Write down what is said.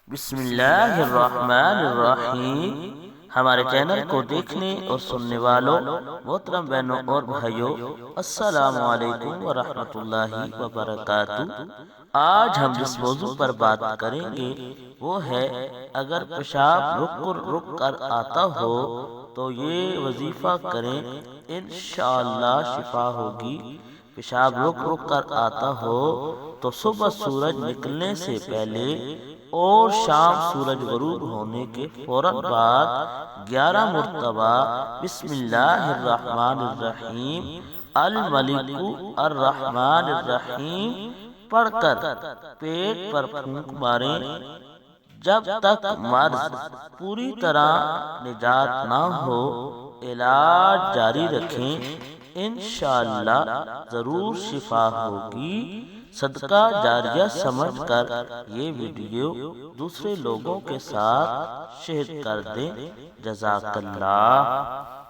بسم اللہ الرحمن الرحیم۔ ہمارے چینل کو دیکھنے اور سننے والوں محترم بہنوں اور بھائیوں، السلام علیکم ورحمۃ اللہ وبرکاتہ۔ آج ہم جس موضوع پر بات کریں گے وہ ہے اگر پیشاب رک کر آتا ہو تو یہ وظیفہ کریں، انشاءاللہ شفا ہوگی۔ پیشاب رک کر آتا ہو تو صبح سورج نکلنے سے پہلے اور شام سورج غروب ہونے کے فوراً بعد 11 مرتبہ بسم اللہ الرحمن الرحیم الملک الرحمن الرحیم پڑھ کر پیٹ پر پھونک ماریں۔ جب تک مرض پوری طرح نجات نہ ہو علاج جاری رکھیں، انشاءاللہ ضرور شفا ہوگی۔ صدقہ جاریہ سمجھ کر یہ ویڈیو دوسرے لوگوں کے ساتھ شیئر کر دیں۔ جزاک اللہ۔